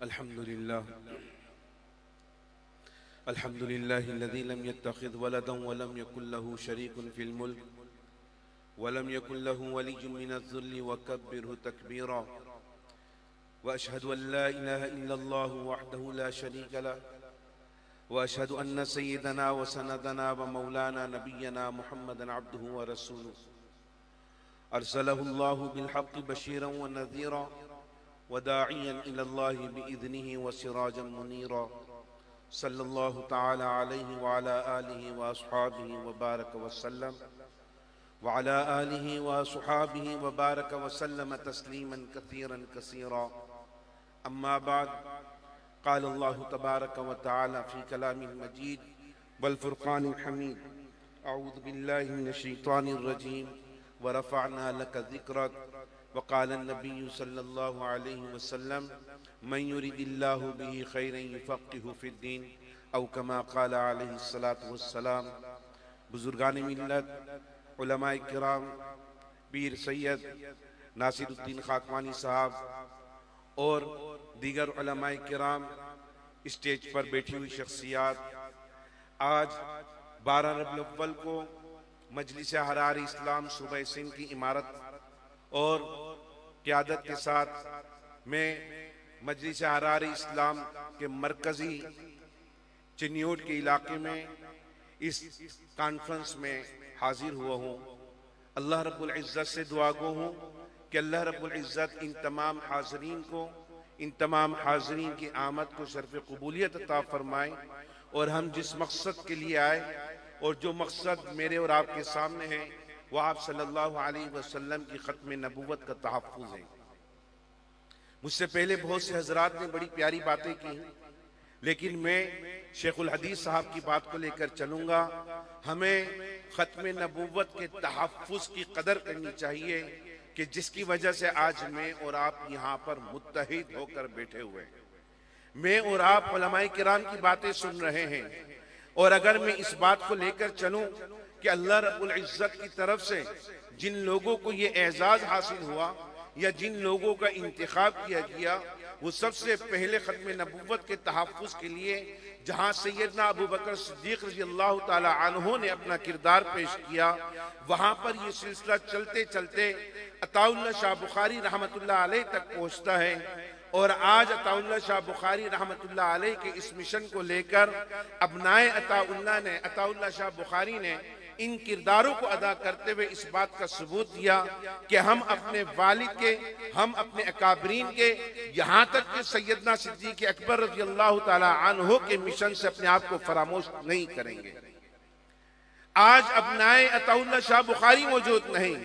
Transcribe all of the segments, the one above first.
अल्हम्दुलिल्लाह अल्हम्दुलिल्लाहिल्लज़ी लम यत्तखिज़ वलदन वलम यकुल लहू शरीकुन फिल मुल्क वलम यकुल लहू वलिय्युम मिनज़-ज़ुल्लि वकब्बिरहु तकबीरा व अशहदु अन ला इलाहा इल्लल्लाहु वहदहु ला शरीका लहु व अशहदु अन्न सय्यदना व सनदना व मौलाना नबिय्यना मुहम्मदन अब्दुहु व रसूलुहु अर्सलहुल्लाहु बिल-हक़्क़ि बशीरन व नज़ीरा वदाइयन इलल्लाहि बिइज़्निहि व सिराजन मुनीरा सल्लल्लाहु तआला अलैहि व अला आलिहि व अस्हाबिहि व बारक व सल्लम व अला आलिहि व अस्हाबिहि व बारक व सल्लम तस्लीमन कसीरन कसीरा अम्मा बाद क़ाल अल्लाहु तबारक व तआला फ़ी कलामिल मजीद वल फ़ुरक़ानिल हमीद अऊज़ु बिल्लाहि मिनश शैतानिर रजीम व रफ़अना लका ज़िक्रक वक़ाल नबी सल्लल्लाहु अलैहि वसल्लम मन युरिदिल्लाहु बिही खैरन युफ़क़्क़िहु फ़िद्दीन औ कमा क़ाल अलैहि सलातु वस्सलाम। बुज़ुर्गान मिल्लत, उलमाए किराम, पीर सैयद नासिरुद्दीन खाकवानी साहब और दीगर उलमाए किराम, स्टेज पर बैठी हुई शख्सियात, आज 12 रबीउल अव्वल को मजलिस अहरार इस्लाम सूबा सिंध की इमारत और क़यादत के साथ मैं मजलिस अहरार इस्लाम के मरकजी चिन्योट के इलाके में इस कॉन्फ्रेंस में हाजिर हुआ हूँ। अल्लाह रब्बुल इज़्ज़त से दुआ गो हूँ कि अल्लाह रब्बुल इज़्ज़त इन तमाम हाज़रीन को, इन तमाम हाज़रीन की आमद को शर्फ़ क़बूलियत अता फरमाए और हम जिस मकसद के लिए आए और जो मकसद मेरे और आपके सामने है वह आप सल्लल्लाहु अलैहि वसल्लम की ख़त्म नबूवत का तहफ़्फ़ुज़ है। मुझसे पहले बहुत से हज़रात ने बड़ी प्यारी बातें की, लेकिन मैं शेखुल हदीस साहब की बात को लेकर चलूँगा। हमें ख़त्म नबूवत के तहफ़्फ़ुज़ की कदर करनी चाहिए कि जिसकी वजह से आज मैं और आप यहाँ पर मुत्तहिद होकर बैठे हुए हैं। मैं और आप उलमाए किराम की बातें सुन रहे हैं और अगर मैं इस बात को लेकर चलूँ कि अल्लाह रब्बुल इज़्ज़त की तरफ से जिन लोगों को ये एजाज़ हासिल हुआ या जिन लोगों का इंतखाब किया गया, वो सबसे पहले ख़त्म नबूवत के तहफ़्फ़ुज़ के लिए जहाँ सैयदना अबू बकर सिद्दीक़ रज़ियल्लाहु ताला अन्हु ने अपना किरदार पेश किया, वहाँ पर ये सिलसिला चलते चलते अताउल्लाह शाह बुखारी रहमतुल्लाह अलैह तक पहुँचता है। और आज अताउल्लाह शाह बुखारी रहमतुल्लाह अलैह के इस मिशन को लेकर अबनाए अताउल्लाह शाह बुखारी ने इन किरदारों को अदा करते हुए इस बात का सबूत दिया कि हम अपने वालिद के, हम अपने अकाबरीन के, यहाँ तक कि सैयदना सिद्दीक़ अकबर रज़ियल्लाहु ताला अन्हु के मिशन से अपने आप को फरामोश नहीं करेंगे। आज अबनाए अताउल्लाह शाह बुखारी मौजूद नहीं,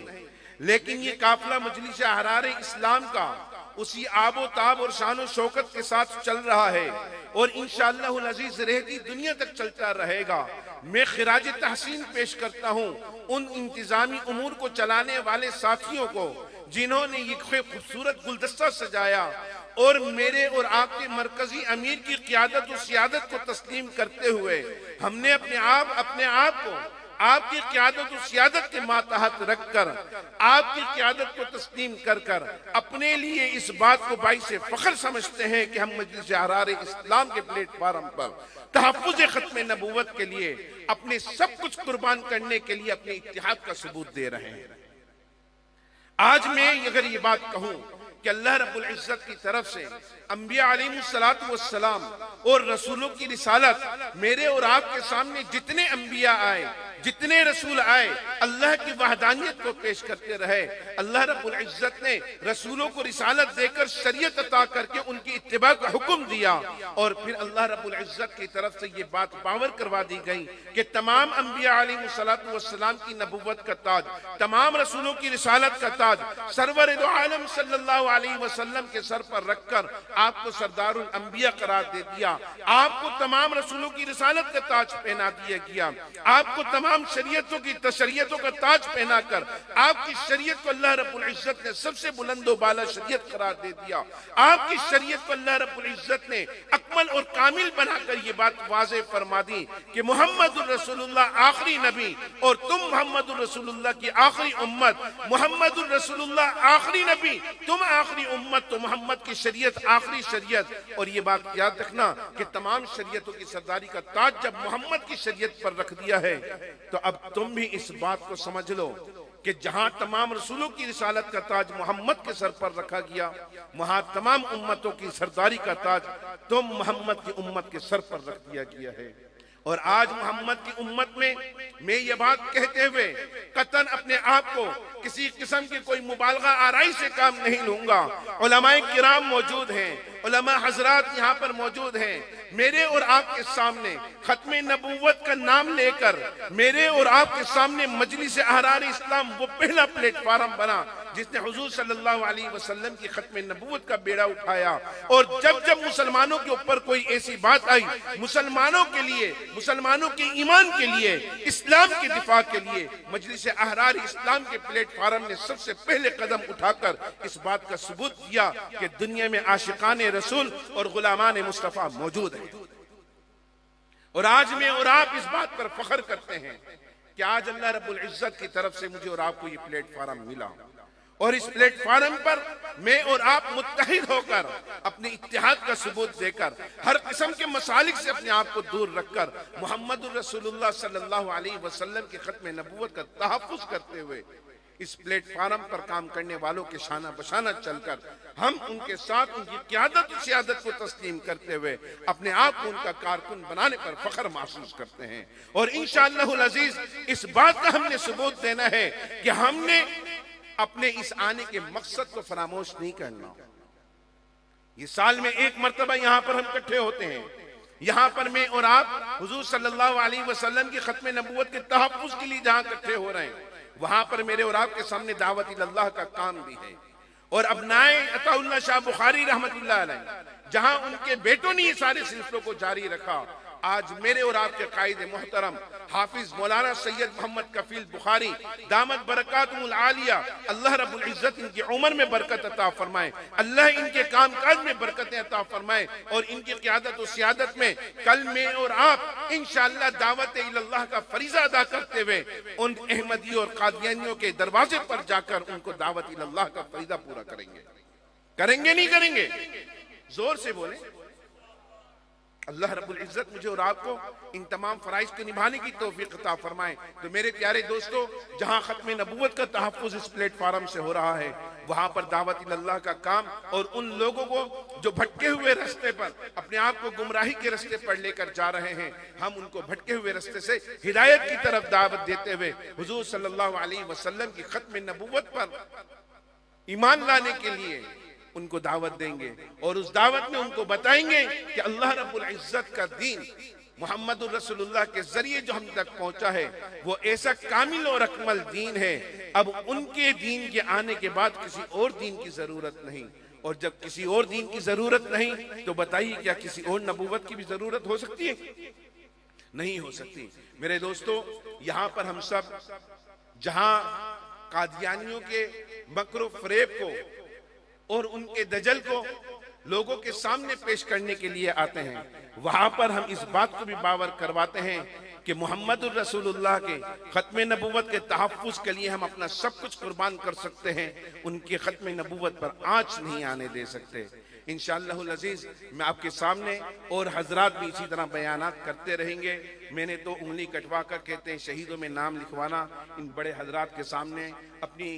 लेकिन ये काफिला मजलिस अहरार इस्लाम का उसी आबो ताब और शानो शौकत के साथ चल रहा है और इंशाअल्लाहुल अज़ीज़ रहती दुनिया तक चलता रहेगा। मैं खिराज तहसीन पेश करता हूँ उन इंतजामी उमूर को चलाने वाले साथियों को जिन्होंने ये खूबसूरत गुलदस्ता सजाया और मेरे और आपके मरकजी अमीर की क़यादत और सियादत को तस्लीम करते हुए हमने अपने आप को आपकी क़यादत और सियादत के मातहत रखकर आपकी क़यादत को तस्लीम कर कर अपने लिए इस बात को बाइसे फ़ख्र समझते हैं कि हम मजलिस अहरार इस्लाम के प्लेटफार्म पर तहफ़्फ़ुज़ ख़त्म नबूवत के लिए अपने सब कुछ कुर्बान करने के लिए अपने इत्तिहाद का सबूत दे रहे हैं। आज मैं अगर ये बात कहूँ कि अल्लाह रब्बुल इज़्ज़त की तरफ से अंबिया अलैहिमुस्सलातु वस्सलाम और रसूलों की रिसालत, मेरे और आपके सामने जितने अंबिया आए, जितने रसूल आए, अल्लाह की वहदानियत को पेश करते रहे। अल्लाह रब्बुल इज़्ज़त ने रसूलों को रिसालत देकर शरीयत अता करके उनकी इत्तिबा का हुक्म दिया और फिर अल्लाह रब्बुल इज़्ज़त की तरफ से ये बात पावर करवा दी गई कि तमाम अंबिया अलैहिमुस्सलातु वस्सलाम की नबूवत का ताज, तमाम रसूलों की रिसालत का ताज सरवर दो आलम सल्लल्लाहु अलैहि वसल्लम के सर पर रखकर आपको सरदारुल अंबिया करार दे दिया। आपको तमाम रसूलों की रिसालत का ताज पहना दिया गया। आपको तमाम शरीयतों की तशरीयतों का ताज पहना कर आपकी शरीयत को अल्लाह रब्बुल इज़्ज़त ने सबसे बुलंदो बाला शरीयत करार दे दिया। आपकी शरीयत को अल्लाह रब्बुल इज्जत ने अकमल और कामिल बनाकर ये बात वाज़ेह फरमा दी कि मोहम्मदुर रसूलुल्लाह आखिरी नबी और तुम मोहम्मदुर रसूलुल्लाह की आखिरी उम्मत, मोहम्मदुर रसूलुल्लाह आखिरी नबी, तुम आखिरी उम्मत, तो मोहम्मद की शरीयत आखिरी शरीयत। और ये बात याद रखना कि तमाम शरीयतों की सरदारी का ताज जब मोहम्मद की शरीयत पर रख दिया है, तो अब तुम भी इस बात को समझ लो कि जहां तमाम रसूलों की रिसालत का ताज मोहम्मद के सर पर रखा गया, वहां तमाम उम्मतों की सरदारी का ताज तुम मोहम्मद की उम्मत के सर पर रख दिया गया है। और आज मोहम्मद की उम्मत में मैं ये बात कहते हुए कतन अपने आप को किसी किस्म की कोई मुबालगा आराई से काम नहीं लूंगा। उलमाए किराम मौजूद हैं, उलमा हजरात यहाँ पर मौजूद हैं। मेरे और आपके सामने खत्मे नबूवत का नाम लेकर मेरे और आपके सामने मजलिस अहरार इस्लाम वो पहला प्लेटफार्म बना जिसने हुजूर सल्लल्लाहु अलैहि वसल्लम की खत्मे नबूवत का बेड़ा उठाया। और जब जब मुसलमानों के ऊपर कोई ऐसी बात आई, मुसलमानों के लिए, मुसलमानों के ईमान के लिए, इस्लाम के दिफा के लिए मजलिस अहरार इस्लाम के प्लेटफार्म ने सबसे पहले कदम उठाकर इस बात का सबूत दिया कि दुनिया में आशिकाने रसूल और गुलामान मुस्तफा मौजूद है। और आज मैं और आप इस बात पर फख्र करते हैं कि आज अल्लाह रब्बुल इज्जत की तरफ से मुझे और आपको ये प्लेटफार्म मिला, और इस प्लेटफार्म पर मैं और आप मुत्तहिद होकर अपने इत्तिहाद का सबूत देकर हर किस्म के मसालिक से अपने आप को दूर रखकर मोहम्मदुर रसूलुल्लाह सल्लल्लाहु अलैहि वसल्लम की खत्म नबूवत का तहफ्फुज करते हुए इस प्लेटफार्म पर काम करने वालों के शाना बशाना चलकर हम उनके साथ उनकी क़यादत और सियादत को तस्लीम करते हुए अपने आप को उनका कारकुन बनाने पर फख्र महसूस करते हैं। और इंशाअल्लाहुल अज़ीज़ इस बात का हमने सबूत देना है कि हमने अपने इस आने के मकसद को फरामोश नहीं करना। ये साल में एक मर्तबा यहाँ पर हम इकट्ठे होते हैं, यहाँ पर मैं और आप हुजूर सल्लल्लाहु अलैहि वसल्लम की खत्म नबूवत के तहफ्फुज के लिए जहाँ इकट्ठे हो रहे हैं, वहां पर मेरे और आपके सामने दावत इल्लाह का काम भी है। और अबनाए अताउल्लाह शाह बुखारी रहमतुल्लाह अलैह जहां उनके बेटों ने ये सारे सिलसिलों को जारी रखा, आज मेरे और आपके कायद मोहतरम हाफिज मौलाना सैयद मोहम्मद कफील बुखारी दामत बरकातुहुल आलिया, अल्लाह रब्बुल इज्जत इनकी उम्र में बरकत अता फरमाए, अल्लाह इनके कामकाज में बरकतें अता फरमाए और इनकी क़यादत और सियादत में कल मैं और आप इंशाअल्लाह दावत इल्लाह का फरीज़ा अदा करते हुए उन अहमदी और कादियानियों के दरवाजे पर जाकर उनको दावत इल्लाह का फरीज़ा पूरा करेंगे। करेंगे नहीं करेंगे? जोर से बोले। अल्लाह रब्बुल इज्जत मुझे और आपको इन तमाम फराइज को निभाने की तौफीक अता फरमाए। तो मेरे प्यारे दोस्तों, जहां खत्म नबूवत का तहफ्फुज इस प्लेटफार्म से हो रहा है, वहां पर दावत इल्लाह का काम और उन लोगों को जो भटके हुए रास्ते पर अपने आप को गुमराही के रास्ते पर लेकर जा रहे हैं, हम उनको भटके हुए रास्ते से हिदायत की तरफ दावत देते हुए हुजूर सल्लल्लाहु अलैहि वसल्लम की खत्म नबूवत पर ईमान लाने के लिए उनको दावत देंगे और उस दावत में उनको बताएंगे कि अल्लाह रब्बुल इज्जत का दीन मोहम्मदुर रसूलुल्लाह के जरिए जो हम तक पहुंचा है वो ऐसा कामिल और अकमल दीन है। अब उनके दीन के आने के बाद किसी और दीन की जरूरत नहीं, और जब किसी और दीन की जरूरत नहीं तो बताइए क्या किसी और नबूवत की भी जरूरत हो सकती है? नहीं हो सकती। मेरे दोस्तों, यहाँ पर हम सब जहां कादियानियों के मकरो फरेब को और उनके दजल को लोगों के सामने पेश करने के लिए आते हैं, वहां पर हम इस बात को भी बावर करवाते हैं कि मोहम्मदुर रसूलुल्लाह के खत्म नबूवत के तहफ्फुज के लिए हम अपना सब कुछ कुर्बान कर सकते हैं, उनके खत्म नबूवत पर आंच नहीं आने दे सकते। इंशाअल्लाहुल अज़ीज़ मैं आपके सामने और हजरात भी इसी तरह बयानात करते रहेंगे। मैंने तो उंगली कटवा कर कहते हैं शहीदों में नाम लिखवाना, इन बड़े हजरात के सामने अपनी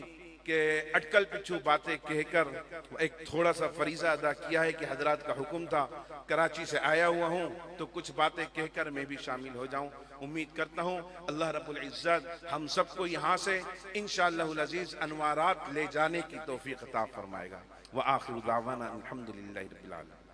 के अटकल पिछू बातें कहकर एक थोड़ा सा फरीज़ा अदा किया है कि हजरात का हुक्म था, कराची से आया हुआ हूँ तो कुछ बातें कहकर मैं भी शामिल हो जाऊँ। उम्मीद करता हूँ अल्लाह रब्बुल इज्जत हम सबको यहाँ से इंशाअल्लाहुल अज़ीज़ अनवारात ले जाने की तौफीक अता फरमाएगा। व आखिर दावाना अल्हम्दुलिल्लाहि रब्बिल आलमीन।